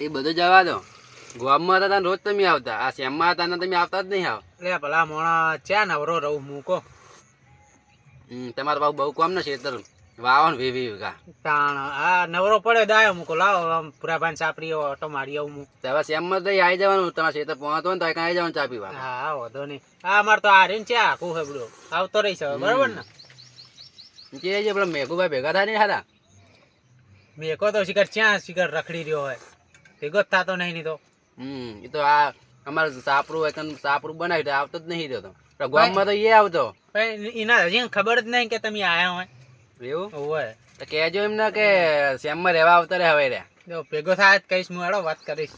એ બધું જવા દો. ગોમમાં હતા રોજ તમે આવતા, આ શ્યામમાં હતા ને તમે આવતા જ નહીં આવ. એટલે ભલા મોણા ચા નવરો રહું મૂકો. તમારે બાબુ બહુ કામ ને ખેતર વાવો ને વીવી વીઘા. તાણ આ નવરો પડ્યો દાયો મૂકો લાવો આમ પુરાભાન સાપરી ઓટો મારી આવું હું. હવે શ્યામમાં તો આવી જવાનું, તમારે ખેતર પહોંચો ને તો આવી જવાનું ચા પીવા. હા વધો નહીં. હા અમારે તો આ રીને ચા આખું હેબડો આવતો રહીશ હવે બરોબર ને. કે છે પેલા મેઘુભાઈ ભેગા થાય નહીં હતા. મેકો તો શિખર ચ્યાં શિખર રખડી રહ્યો હોય ભેગો જ થતો નહીં તો. એ તો આ અમારે સાપરું હોય સાપરું બનાવી આવતો જ નહીં થતો. ગામમાં તો એ આવતો એના હજી ખબર જ નહીં કે તમે આયા હોય એવું હોય તો કહેજો એમને કે શ્યામમાં રહેવા આવતા રે હવે રહ્યા. જો ભેગો થાય કહીશ હું હેડો વાત કરીશ.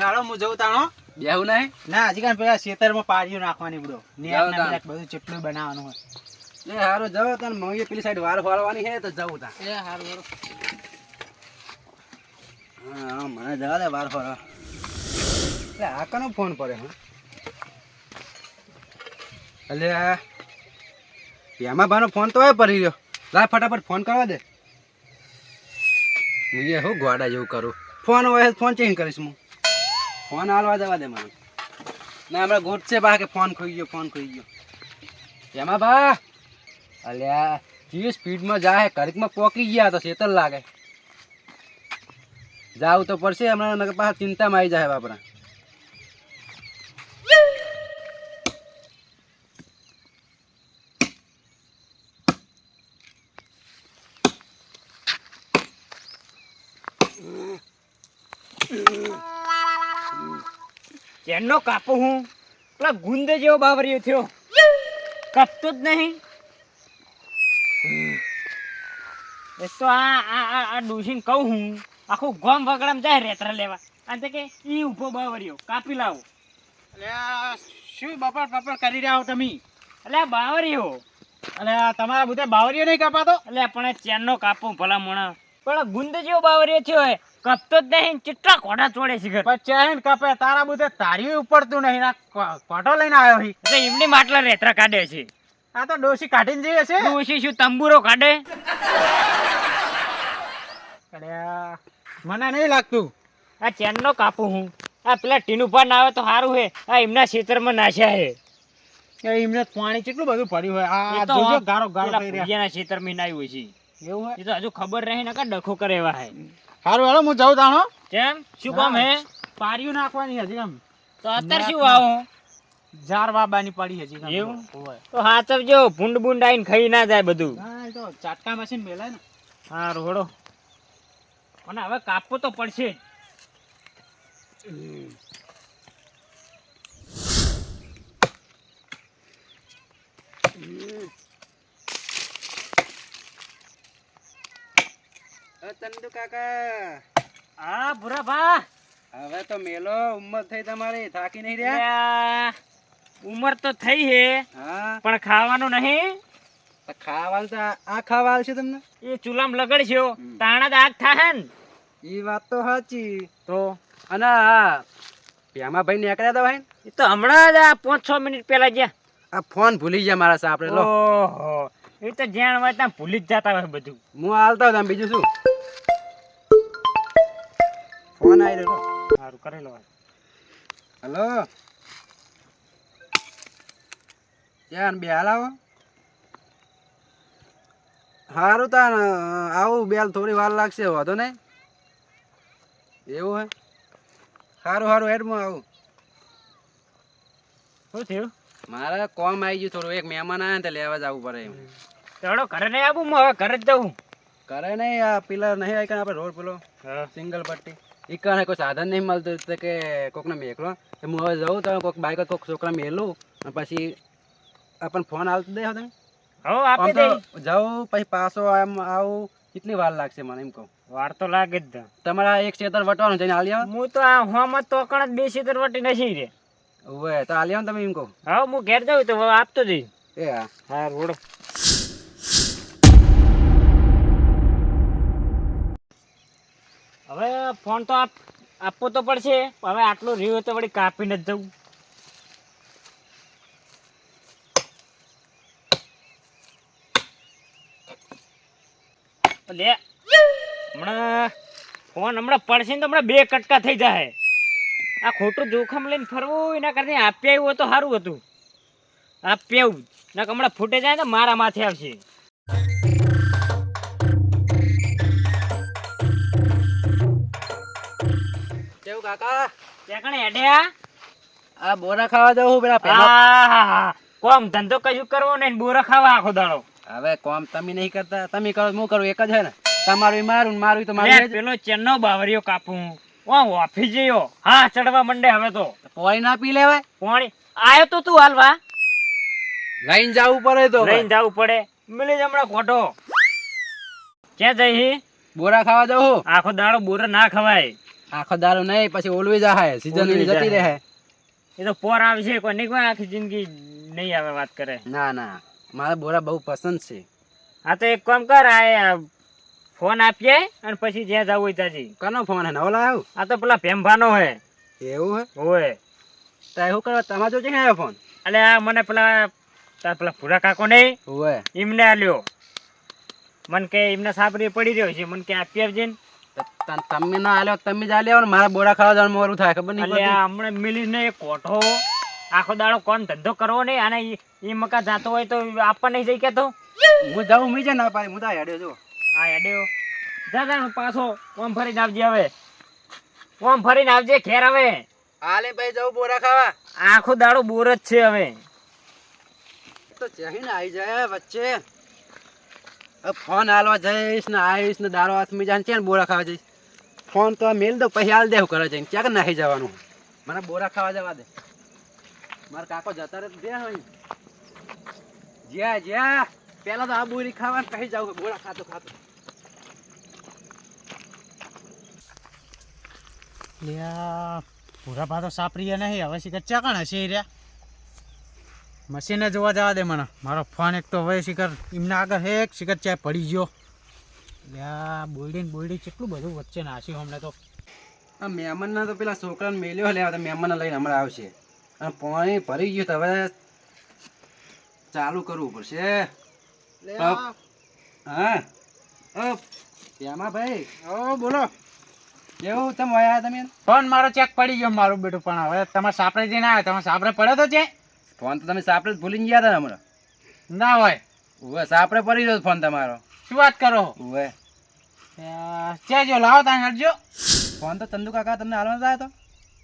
હાલો હું જઉં તાણો બેહું નહીં ના હજી કાંઈ પેલા ખેતરમાં પાડીઓ નાખવાની બધો બધું ચેટલું બનાવવાનું હોય. એ હારું જાવ તને મમ્મી પેલી સાઈડ વાર ફરવાની છે તો જવું તા. એ હારું હા મને જવા દે વાર ફરવા. એટલે આ કનો ફોન પડે હા એટલે એમાં ભાનો ફોન તો પડી રહ્યો. લાય ફટાફટ ફોન કરવા દે. હું શું ગોડા જેવું કરું. ફોન હોય ફોન ચેન્જ કરીશ હું. ફોન હાલવા જવા દે મને. ના હમણાં ગોઠશે બા કે ફોન ખોઈ ગયો ફોન ખોઈ ગયો. એમાં બા અલ્યા જે સ્પીડમાં જાય ઘડીકમાં પોકી ગયા તો શેતર લાગે. જાવું તો પડશે હમણાં પાછા ચિંતામાં આવી જાય બાપરા. ચેનનો કાપો હું પેલા ગુંદે જેવો બાવરિયો થયો કાપતો જ નહીં. એ તો આ ડોશીને કહું હું આખું ગોમ વગડામાં જાય રેતરા લેવા અને કે ઈ ઊભો બાવરિયો કાપી લાવો. એટલે શું બપોર બપોર કરી રહ્યા હો તમે? એટલે આ બાવરિયો એટલે તમારા બધા બાવરિયો નહીં કાપાતો? એટલે પણ ચેનનો કાપો ભલા મોણા પણ ગુંદે જેવો બાવરિયો થયો હોય કપતો જ નહીં. કેટલા કોડા ચોડે છે ઘર ચેન કપે તારા બધે તારી ઉપડતું નહીં ના કોટો લઈને આવ્યો હી એટલે એમની માટલા રેતરા કાઢે છે. આ તો ડોશી કાઢીને જઈએ છે. ડોશી શું તંબુરો કાઢે? અરે મને નહીં લાગતું. આ ચેનનો કાપું હું આ પેલા ટીન ઉપર ના આવે તો સારું હે. આ એમના ખેતરમાં નાખ્યા હે એમને પાણી કેટલું બધું પડ્યું હોય. આ જોજો ગારો ગારો થઈ રહ્યા ના ખેતરમાં નાઈ હોય છે એવું હોય. એ તો હજુ ખબર રહે ને કા ડખો કરે એવા હે. સારું હાલો હું જાઉં તાણો. કેમ શું કામ હે? પારીઓ નાખવાની હજી કામ તો અત્યારે શું વાવો? જાર વાબાની પડી હજી કામ એવું તો હાચવજો ભૂંડ ભૂંડ આવીને ખાઈ ના જાય બધું. હા તો ચાટકા મશીન મેલાય ને. હા રોડો અને હવે કાપવો તો પડશે. ચંદુ કાકા હા ભૂરા ભા હવે તો મેલો ઉંમર થઈ તમારી થાકી નહીં રહ્યા? ઉંમર તો થઈ હે હા પણ ખાવાનું નહીં. ખાવાનું તો આ ખાવા આવશે તમને. એ ચૂલામ લગડશો તાણા જ આગ થાય ને. એ વાત તો સાચી. તો અને હા પ્યામા ભાઈ નીકળ્યા હતા ભાઈ એ તો હમણાં જ આ 5-6 મિનિટ પહેલા ગયા. આ ફોન ભૂલી ગયા મારા સાપડે. લો ઓહો એ તો જ્યાં હોય ત્યાં ભૂલી જ જતા હોય બધું. હું હાલતા હતા બીજું શું. ફોન આવી રહ્યો. સારું કરેલો. હલો ક્યાં બે હાલ આવો. સારું તા આવું બેલ થોડી વાર લાગશે વાંધો નહીં. એવું હે સારું સારું હેડ હું આવું. શું થયું? મારે કોમ આવી ગયું થોડું. એક મહેમાન આવ્યા ને તો લેવા જવું પડે એમ. ચડો ઘરે નહીં આવું હું હવે ઘરે જ જવું. કરે નહીં આ પિલર નહીં આવી આપણે રોડ પેલો સિંગલ પટ્ટી એ કારણે કોઈ સાધન નહીં મળતું કે કોકને મેકલો. હું હવે જઉં તો કોઈક બાઈક કોઈક છોકરા મેલું અને પછી આપણને ફોન આવતો દે તમે. હો આપી દે. જાઉં પછી પાછો એમ આવું કેટલી વાર લાગશે મને એમ કહું. વાર તો લાગે જ. તમારા એક ખેતર વટવાનું જઈને હાલી આવો. હું તો આ હોમાં તો કણ જ 2 ખેતર વટી નથી રે. ઓવે તો હાલી આવો તમે એમ કહું. હા હું ઘેર જાઉં તો આપતો જઈ. એ હા હા રોડ હવે ફોન તો આપવો તો પડશે. હવે આટલો રહ્યો તો વળી કાપીને જ જવું. લે હમણાં ફોન હમણાં પડશે ને તો હમણાં 2 કટકા થઈ જાય. આ ખોટું જોખમ લઈને ફરવું એના કરતા આપી આવ્યું હોય તો સારું હતું. આપી આવ્યું ના હમણાં ફૂટે જાય ને મારા માથે આવશે. કેવું કાકા ત્યાં કણે હેડ્યા આ બોરા ખાવા જવું પેલા આહાહા. કોમ ધંધો કશું કરવો નહીં ને બોરા ખાવા આખો દાડો. હવે કોમ તમે નહીં કરતા, તમે કરો હું કરું એક જ હે ને. તમારું ય મારું ને મારું ય તો લે, મારું. પેલો ચેનનો બાવરિયો કાપું ઓફિસ જયો. હા ચડવા મંડે હવે તો. પોણી ના પી લેવાય, પાણી આયો તો તું હાલવા લઈને જવું પડે તો. લઈને જવું પડે. મિલી જ હમણાં ખોટો ક્યાં જઈ બોરા ખાવા જવું. આખો દાડો બોરા ના ખવાય. આખો દારૂ નહીં, પછી ઓલવી જાય સીઝન ઓલવી જતી જાય. રહે. એ તો પોર આવશે કોઈ નહીં, કોઈ આખી જિંદગી નહીં આવે વાત કરે. ના ના, મારે બોરા બહુ પસંદ છે. હા તો એક કામ કર, આ ફોન આપીએ અને પછી જ્યાં જવું હોય ત્યાંથી. કનો ફોન હે, નવો લાવ્યો? આ તો પેલા ભેમભાનો હે. એવું હે? હોય તો એવું કરવા તમારે જો છે આવ્યો ફોન? એટલે આ મને પેલા પેલા ભૂરા કાકો નહીં હોય એમને આલ્યો. મને કે એમને સાપરી પડી રહ્યો છે, મને કે આપી આપજે ને. તમે ના આલ્યો, તમે જ આલ્યો ને. મારા બોરા ખાવા જવાનું મોરું થાય, ખબર નહીં એટલે પડતી. આ હમણાં મિલી ને એક કોઠો આખો દાડો કોણ ધંધો કરવો નહીં, અને એ મકા જાતો હોય તો આપવા નહીં જઈ કેતો. હું જાઉં મી જાય ના પાડી, હું તો હેડ્યો જો. હા હેડ્યો જા પાછો ઓમ ફરીને આવજે. હવે ઓમ ફરીને આવજે ઘેર. હવે હાલે ભાઈ જાઉં બોરા ખાવા. આખો દાડો બોર જ છે. હવે તો ચહીને આવી જાય વચ્ચે. હવે ફોન હાલવા જઈશ ને આવીશ ને દારો હાથમાં જાય ને બોરા ખાવા જઈશ. ફોન તો મેલ દો, પછી હાલ દેવું કરે છે. ક્યાંક નાખી જવાનું. મને બોરા ખાવા જવા દે. મારા કાકો જતા રહે દે હોય. જ્યાં જ્યાં પેલા તો આ બોરી ખાવા ને પછી જાવ બોરા ખાતો ખાતો. પૂરા ભાતો સાપરીએ નહીં. હવે શિખર ચાકણ હશે એ રહ્યા. મશીને જોવા જવા દે મને. મારો ફોન એક તો હવે શિખર એમના આગળ હે, એક શિખર ચાય પડી ગયો. એટલે બોયડી કેટલું બધું વચ્ચે નાખ્યું હમણાં તો. આ મહેમાનના તો પેલા છોકરાને મેલ્યો લેવા, તો મહેમાનને લઈને હમણાં આવશે. અને પાણી ભરી ગયું તો હવે ચાલુ કરવું પડશે. હા એમાં ભાઈ બોલો. કેવું તમે આવ્યા તમે? ફોન મારો ચેક પડી ગયો મારું બેટું, પણ હવે તમારે સાપરે જઈને આવ્યો. તમે સાપરે પડ્યો તો છે? ફોન તો તમે સાપરે જ ભૂલીને ગયા હતા હમણાં. ના હોય. ઉવે સાપરે પડી ગયો ફોન તમારો. શું વાત કરો? ઉવે ચે જો લાવો ત્યાં હટજો. ફોન તો ચંદુ કાકા તમને હાલવા આવ્યો તો.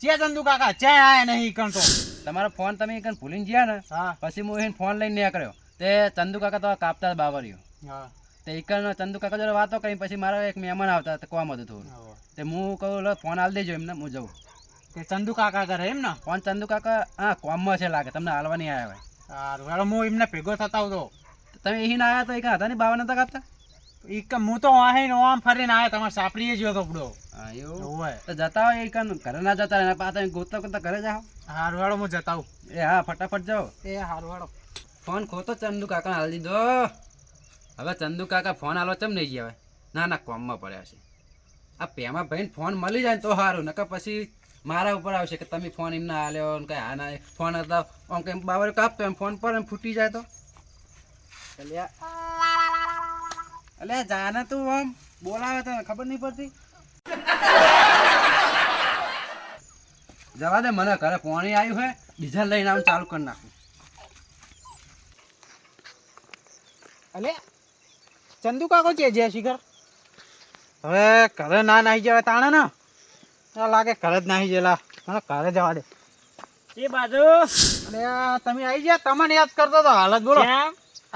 ચે ચંદુ કાકા ચે આયા નહીં કંતો. તમારો ફોન તમે એકન ભૂલીને ગયા ને, હા પછી હું એને ફોન લઈને નીકળ્યો. તે ચંદુ કાકા તો કાપતા બાવર્યો. હા તે એકન ચંદુ કાકા જોડે વાતો કરી. પછી મારા એક મહેમાન આવતા તો કોમ હતું થોડું. તે હું કહું લો ફોન હાલ દેજો એમને, હું જઉં. તે ચંદુ કાકા કરે એમ ને? ફોન ચંદુ કાકા હા કોમમાં છે લાગે, તમને હાલવા નહીં આવ્યા હોય. સારું હેડો, હું એમને ભેગો થતા આવતો. તમે અહીં આવ્યા તો એક હતા ને બાવા નતા કાપતા? હું તો આહીને આમ ફરીને આવ્યો. તમારે સાપરીએ જ હતો પડો. હા એવું હોય. તો જતા હોય એકન ઘરે ના જતા રહે, પાછા ગોતતા ગોતતા ઘરે જાઓ. સારું હેડો, હું જતા આવું. એ હા ફટાફટ જાઓ. એ સારું હેડો. ફોન ખોતો ચંદુ કાકા હાલ દીધો. હવે ચંદુ કાકા ફોન હાલવા ચમ નહીં ગયા? ના ના કોમમાં પડ્યા છે. આ પેમાં ભાઈને ફોન મળી જાય ને તો સારું, નકર પછી મારા ઉપર આવશે કે તમે ફોન એમને હાલ્યો ને કઈ હા ના. ફોન હતા આમ કઈ બાવર કાપતો એમ ફોન પર એમ ફૂટી જાય તો અલ્યા જાને તું આમ બોલાવે તને ખબર નહીં પડતી. જવા દે મને, ઘરે પાણી આવ્યું હે, ડીઝલ લઈને આવું ચાલુ કરી નાખું. અલે ચંદુ કાકો છે જે શિખર હવે ઘરે ના નાહી જવાય તાણે ને લાગે ઘરે જ નાહી ગયેલા. મને ઘરે જવા દે. એ બાજુ અરે તમે આવી ગયા? તમને યાદ કરતો તો. હાલત બોલો. કેમ?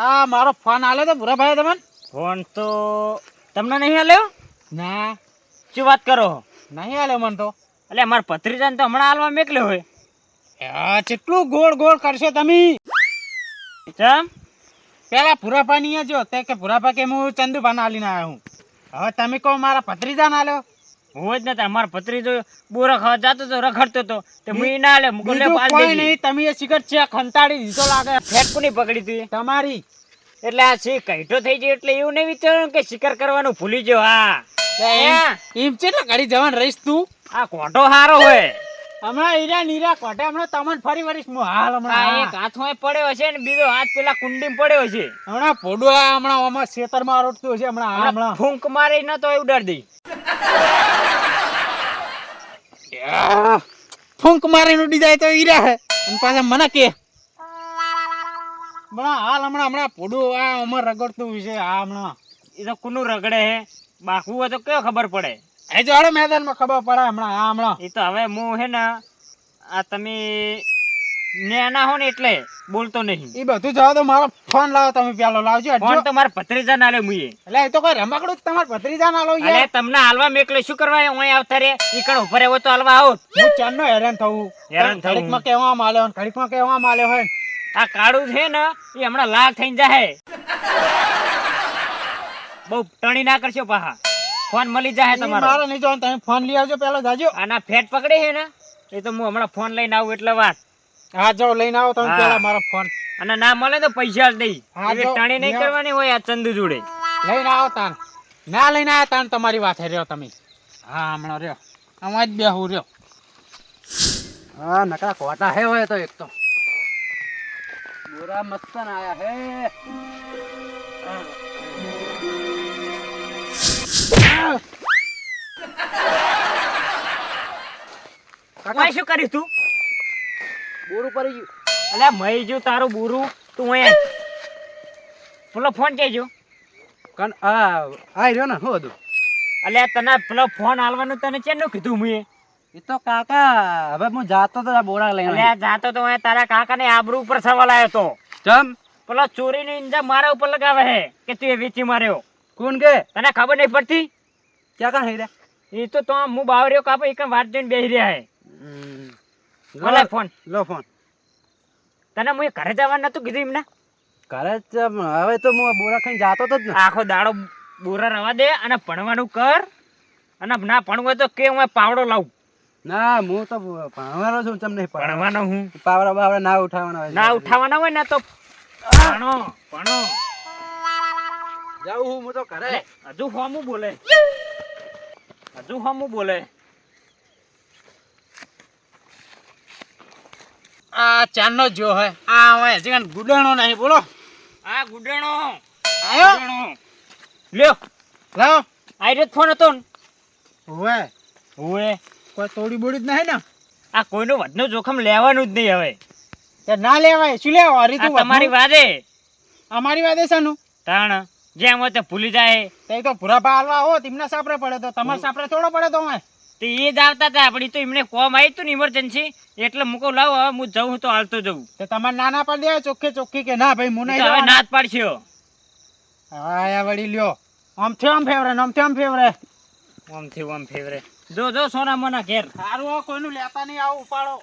આ મારો ફોન આલ્યો તો ભૂરા ભાઈ તમને? ફોન તો તમને નહીં આલ્યો? ના શું વાત કરો? નહીં આલ્યો મને તો. એટલે મારા ભત્રીજાને તો હમણાં હાલવા મેકલ્યો હોય. કેટલું ગોળ ગોળ કરશો તમે? ચમ પેલા ભૂરાભા ની જો તે કે ભૂરાભા કે હું ચંદુભાને આલીને આવ્યો હું. હવે તમે કહો મારા ભત્રીજા ના આલ્યો. હોય જ નથી. અમારો ભત્રીજો બોરા ખાવા જતો તો રખડતો હતો તે મું ઈ ના આલે. બીજું કોઈ નહીં, તમે એ સિગરેટ છે ખંતાડી દીધો લાગે. ફેટ કોની પકડી તી? તમારી. એટલે આ સી કઈટો થઈ ગયો એટલે એવું નહીં વિચાર્યું કે શિકાર કરવાનું ભૂલી ગયો. હા એમ છે ને ઘડી જવાન રહીશ તું. આ કોઠો હારો હોય. હમણાં હીરા નીરા કોટે હમણાં તમને ફરી વળીશ હું હાલ આ હમણાં એક હાથમાં પડ્યો હશે ને બીજો હાથ પેલા કુંડીમાં પડ્યો હશે. હમણાં પોડું આ હમણાં આમાં ખેતરમાં રોટતું હશે હમણાં હા, હમણાં ફૂંક મારી ન તો ઉડાડ દઈ. ફૂંક મારીને ઉડી જાય તો હીરા હે અને પાછા મને કે હમણાં હાલ હમણાં પોડું આ આમાં રગડતું હશે હા હમણાં એ તો કુનું રગડે હે બાકુ હોય તો કયો ખબર પડે. એ જોડે મેદાનમાં ખબર પડે હમણાં હા હમણાં એ તો હવે હું હે ને આ તમે નેના હો ને એટલે બોલતો નહીં. એ બધું જાવ તો મારો ફોન લાવો તમે પેલો લાવજો ફોન તો મારા ભત્રીજા ના લે મુએ. એટલે એ તો કોઈ રમકડું જ તમારે ભત્રીજા ના લો અલે તમને હાલવા મેકલે શું કરવા ઓય આવતા રે ઈકણ ઉપર એવો તો હાલવા આવો. હું ચાંદનો હેરાન થવું હેરાન થવું. ઘડીકમાં કેવા માલ્યો ઘડીકમાં કેવા માલ્યો હોય આ કાળું છે ને એ હમણાં લાલ થઈને જાય. બહુ ટણી ના કરશો પાહા ફોન મળી જાય તમારો. મારે નહીં જોવાનું તમે ફોન લઈ આવજો પેલો જાજો આના ફેટ પકડે છે ને એ તો હું હમણાં ફોન લઈને આવું એટલે વાત. હા જાઓ લઈને આવો તમે હા. પેલા મારો ફોન અને ના મળે તો પૈસા જ દઈ. હા, એવી જો, ટણી નહીં લ્યો. કરવાની હોય આ ચંદુ જોડે. લઈને આવો તાન ના લઈને આવ્યા તાન તમારી વાત રહ્યો તમે હા હમણાં રહ્યો અમાર જ બેહું રહ્યો હા નકરા કોટા હે હોય તો એક તો બોરા મસ્તન આયા હે. ઓય શું કરીશ તું? બોરું પડી ગયું. અલ્યા મઈ જો તારું બુરું તું અહીંયા પેલો ફોન કેજો. કન આ રહ્યો ને શું હતું અલ્યા તને પેલો ફોન આલવાનું તને ચેનું કીધું મુએ? એ તો કાકા હવે હું જાતો તો આ બોરા લઈને અલ્યા જાતો તો અહીંયા તારા કાકાને આબરૂ ઉપર સવાલ આવ્યો તો. ચમ પેલો ચોરીનો ઇન્જામ મારા ઉપર લગાવે હે કે તું એ વેચી માર્યો. કોણ કે તને ખબર નહીં પડતી? ક્યાં કાં હે રે એ તો હું બાવર્યો કાપે એક વાત જોઈને બેસી રહ્યા હે. બોલે ફોન લો ફોન તને હું ઘરે જવાનું નતું કીધું એમને? ઘરે જ હવે તો હું આ બોરા ખાઈને જાતો તો જ ને. આખો દાડો બોરા રવા દે અને ભણવાનું કર અને ના ભણવું હોય તો કે હું પાવડો લાવું. ના હું તો ભણવાનો છું ચમ નહીં ભણવાનો હું પાવડા બાવડા ના ઉઠાવવાના હોય. ના ઉઠાવવાના હોય ને તો ભણો ભણો. જાઉં હું તો ઘરે. હજુ હોમું બોલે હજુ હોમું બોલે. આ ચાંદનો જો હે આ હવે હજી કાંઈ ગુડાણો નહીં બોલો આ ગુડણો આયો ગુડણો લ્યો લાવો આઈરે ફોન હતો ને હવે ઓએ કોઈ તોડી બોડી જ નહીં ને આ કોઈનું વધનું જોખમ લેવાનું જ નહીં હવે. તે ના લેવાય શું લેવા હરી આ તું તમારી વાદે અમારી વાત છે નું તાણ જેમ હોય તે ભૂલી જાય તે તો પૂરા પા હાલવા હો તેમને સાપરે પડે તો તમારે સાપરે થોડો પડે તો અમે તે એ જ આવતા હતા આપણી તો એમને કોમ આવી તું ને ઇમરજન્સી એટલે મૂકો લાવો હવે હું જઉં તો હાલતો જઉં. તે તમારે નાના પર દે ચોખ્ખે ચોખ્ખી કે ના ભાઈ મું એ નહીં તો હવે જવાનો. ના જ પાડશો. હા યા વળી લ્યો આમથી આમ ફેવરે ને આમથી આમ ફેવરે ઓમથી ઓમ ફેવરે જો જો સોના મોના ઘેર. સારું હો કોઈનું લેતા નહીં આવું ઉપાડો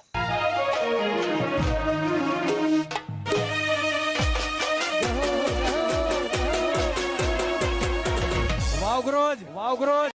વાવગ્રોજ વાવગ્રોજ